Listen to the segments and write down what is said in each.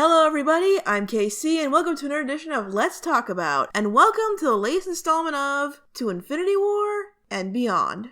Hello everybody, I'm KC and welcome to another edition of Let's Talk About, and welcome to the latest installment of To Infinity War and Beyond.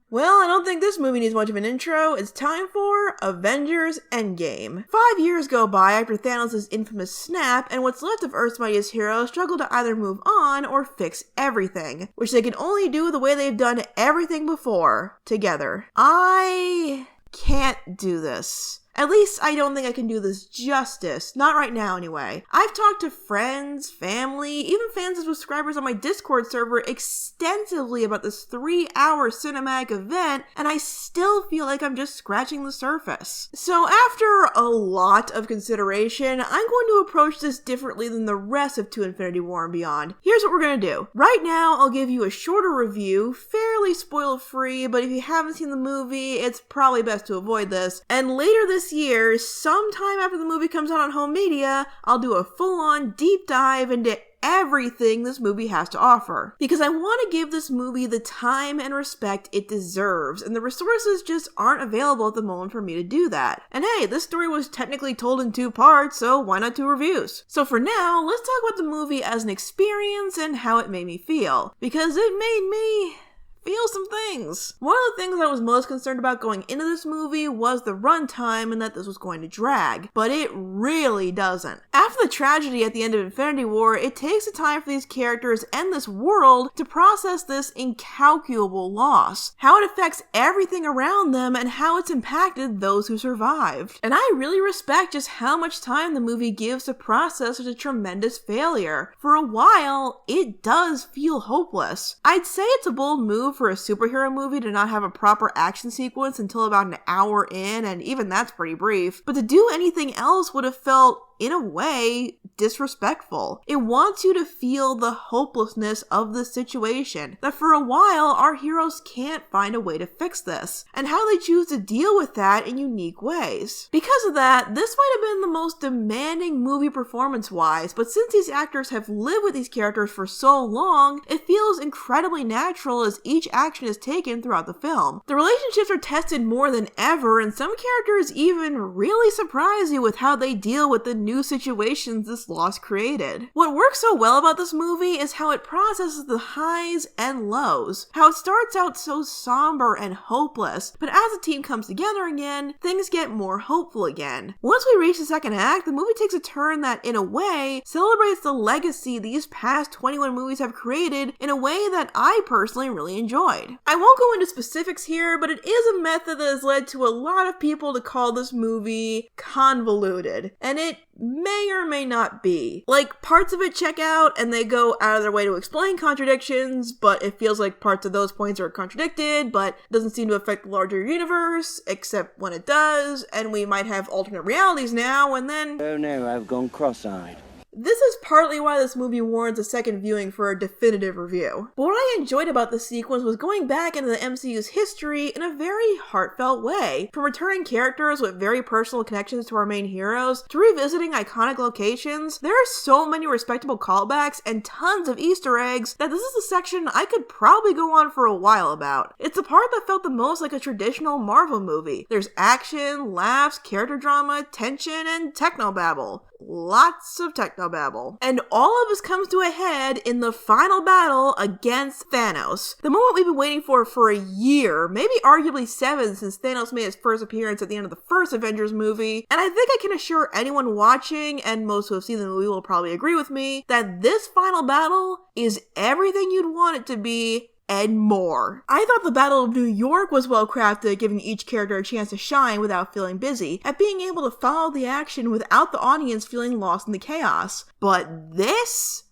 Well, I don't think this movie needs much of an intro. It's time for Avengers Endgame. 5 years go by after Thanos' infamous snap, and what's left of Earth's mightiest heroes struggle to either move on or fix everything, which they can only do the way they've done everything before, together. I can't do this. At least I don't think I can do this justice. Not right now, anyway. I've talked to friends, family, even fans and subscribers on my Discord server extensively about this 3-hour cinematic event, and I still feel like I'm just scratching the surface. So after a lot of consideration, I'm going to approach this differently than the rest of To Infinity War and Beyond. Here's what we're gonna do. Right now, I'll give you a shorter review, fairly spoiler-free, but if you haven't seen the movie, it's probably best to avoid this. And later this year, sometime after the movie comes out on home media, I'll do a full-on deep dive into everything this movie has to offer. Because I want to give this movie the time and respect it deserves, and the resources just aren't available at the moment for me to do that. And hey, this story was technically told in 2 parts, so why not 2 reviews? So for now, let's talk about the movie as an experience and how it made me feel. Because it made me feel some things. One of the things I was most concerned about going into this movie was the runtime and that this was going to drag, but it really doesn't. After the tragedy at the end of Infinity War, it takes the time for these characters and this world to process this incalculable loss, how it affects everything around them, and how it's impacted those who survived. And I really respect just how much time the movie gives to process such a tremendous failure. For a while, it does feel hopeless. I'd say it's a bold move for a superhero movie to not have a proper action sequence until about an hour in, and even that's pretty brief. But to do anything else would have felt, in a way, disrespectful. It wants you to feel the hopelessness of the situation, that for a while our heroes can't find a way to fix this, and how they choose to deal with that in unique ways. Because of that, this might have been the most demanding movie performance-wise, but since these actors have lived with these characters for so long, it feels incredibly natural as each action is taken throughout the film. The relationships are tested more than ever, and some characters even really surprise you with how they deal with the new situations this loss created. What works so well about this movie is how it processes the highs and lows, how it starts out so somber and hopeless, but as the team comes together again, things get more hopeful again. Once we reach the second act, the movie takes a turn that, in a way, celebrates the legacy these past 21 movies have created in a way that I personally really enjoyed. I won't go into specifics here, but it is a method that has led to a lot of people to call this movie convoluted, and it may or may not be. Like, parts of it check out and they go out of their way to explain contradictions, but it feels like parts of those points are contradicted, but doesn't seem to affect the larger universe, except when it does, and we might have alternate realities now, and then... Oh no, I've gone cross-eyed. This is partly why this movie warrants a second viewing for a definitive review. But what I enjoyed about this sequence was going back into the MCU's history in a very heartfelt way. From returning characters with very personal connections to our main heroes, to revisiting iconic locations, there are so many respectable callbacks and tons of Easter eggs that this is a section I could probably go on for a while about. It's the part that felt the most like a traditional Marvel movie. There's action, laughs, character drama, tension, and technobabble. Lots of technobabble. And all of this comes to a head in the final battle against Thanos. The moment we've been waiting for a year, maybe arguably 7 since Thanos made his first appearance at the end of the first Avengers movie. And I think I can assure anyone watching, and most who have seen the movie will probably agree with me, that this final battle is everything you'd want it to be, and more. I thought the Battle of New York was well crafted, giving each character a chance to shine without feeling busy, at being able to follow the action without the audience feeling lost in the chaos. But this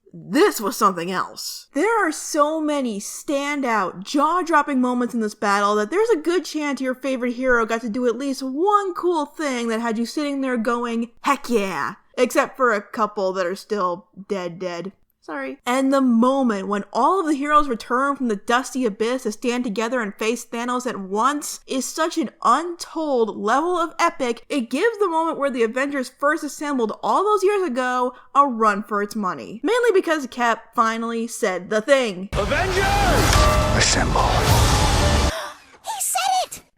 was something else. There are so many standout, jaw-dropping moments in this battle that there's a good chance your favorite hero got to do at least one cool thing that had you sitting there going, heck yeah! Except for a couple that are still dead. Sorry. And the moment when all of the heroes return from the dusty abyss to stand together and face Thanos at once is such an untold level of epic, it gives the moment where the Avengers first assembled all those years ago a run for its money. Mainly because Cap finally said the thing. Avengers! Assemble.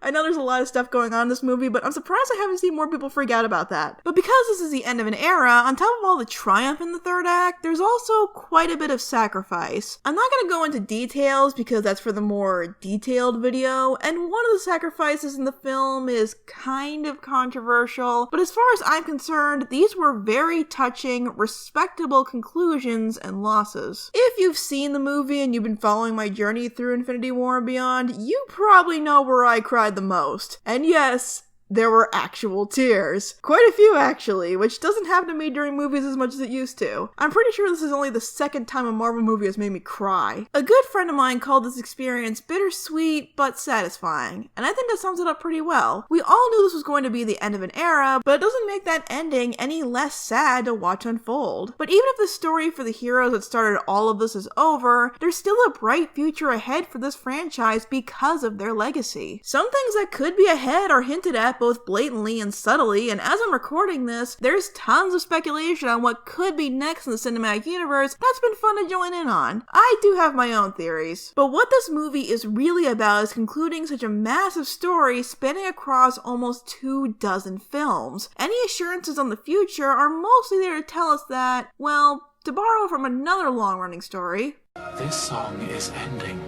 I know there's a lot of stuff going on in this movie, but I'm surprised I haven't seen more people freak out about that. But because this is the end of an era, on top of all the triumph in the third act, there's also quite a bit of sacrifice. I'm not going to go into details because that's for the more detailed video, and one of the sacrifices in the film is kind of controversial, but as far as I'm concerned, these were very touching, respectable conclusions and losses. If you've seen the movie and you've been following my journey through Infinity War and beyond, you probably know where I cried the most. And yes, there were actual tears. Quite a few, actually, which doesn't happen to me during movies as much as it used to. I'm pretty sure this is only the second time a Marvel movie has made me cry. A good friend of mine called this experience bittersweet but satisfying, and I think that sums it up pretty well. We all knew this was going to be the end of an era, but it doesn't make that ending any less sad to watch unfold. But even if the story for the heroes that started all of this is over, there's still a bright future ahead for this franchise because of their legacy. Some things that could be ahead are hinted at both blatantly and subtly, and as I'm recording this, there's tons of speculation on what could be next in the cinematic universe that's been fun to join in on. I do have my own theories, but what this movie is really about is concluding such a massive story spanning across almost 24 films. Any assurances on the future are mostly there to tell us that, well, to borrow from another long-running story, this song is ending,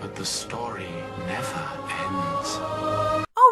but the story never ends.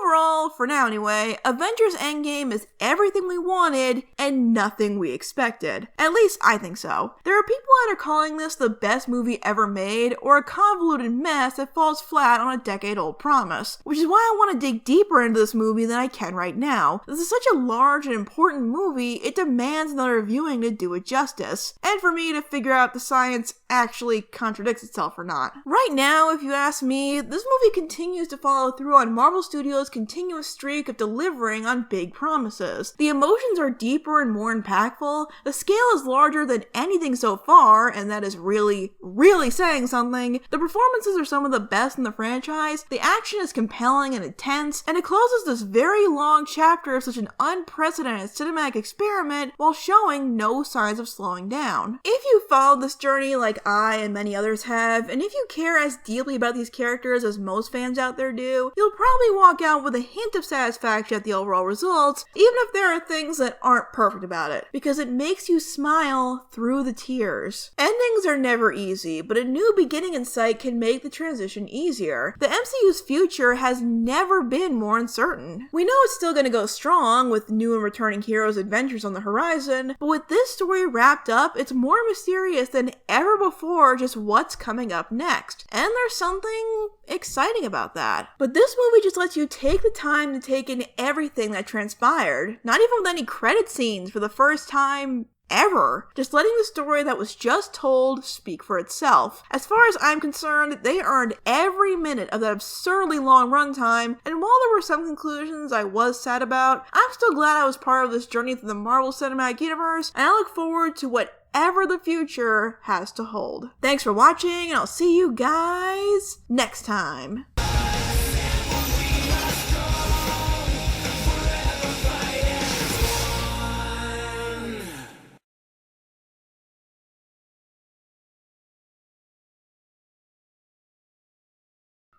Overall, for now anyway, Avengers Endgame is everything we wanted and nothing we expected. At least I think so. There are people that are calling this the best movie ever made or a convoluted mess that falls flat on a decade-old promise, which is why I want to dig deeper into this movie than I can right now. This is such a large and important movie, it demands another viewing to do it justice, and for me to figure out if the science actually contradicts itself or not. Right now, if you ask me, this movie continues to follow through on Marvel Studios' continuous streak of delivering on big promises. The emotions are deeper and more impactful, the scale is larger than anything so far, and that is really, really saying something. The performances are some of the best in the franchise, the action is compelling and intense, and it closes this very long chapter of such an unprecedented cinematic experiment while showing no signs of slowing down. If you followed this journey like I and many others have, and if you care as deeply about these characters as most fans out there do, you'll probably walk out with a hint of satisfaction at the overall results, even if there are things that aren't perfect about it, because it makes you smile through the tears. Endings are never easy, but a new beginning in sight can make the transition easier. The MCU's future has never been more uncertain. We know it's still going to go strong with new and returning heroes' adventures on the horizon, but with this story wrapped up, it's more mysterious than ever before just what's coming up next. And there's something exciting about that. But this movie just lets you take the time to take in everything that transpired, not even with any credit scenes for the first time ever. Just letting the story that was just told speak for itself. As far as I'm concerned, they earned every minute of that absurdly long runtime, and while there were some conclusions I was sad about, I'm still glad I was part of this journey through the Marvel Cinematic Universe, and I look forward to whatever the future has to hold. Thanks for watching, and I'll see you guys next time.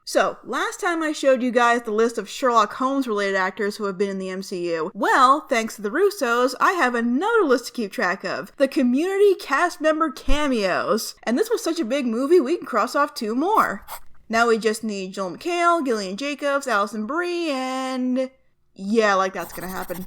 So, last time I showed you guys the list of Sherlock Holmes related actors who have been in the MCU. Well, thanks to the Russos, I have another list to keep track of. The Community cast member cameos. And this was such a big movie, we can cross off 2 more. Now we just need Joel McHale, Gillian Jacobs, Alison Brie, and yeah, like that's gonna happen.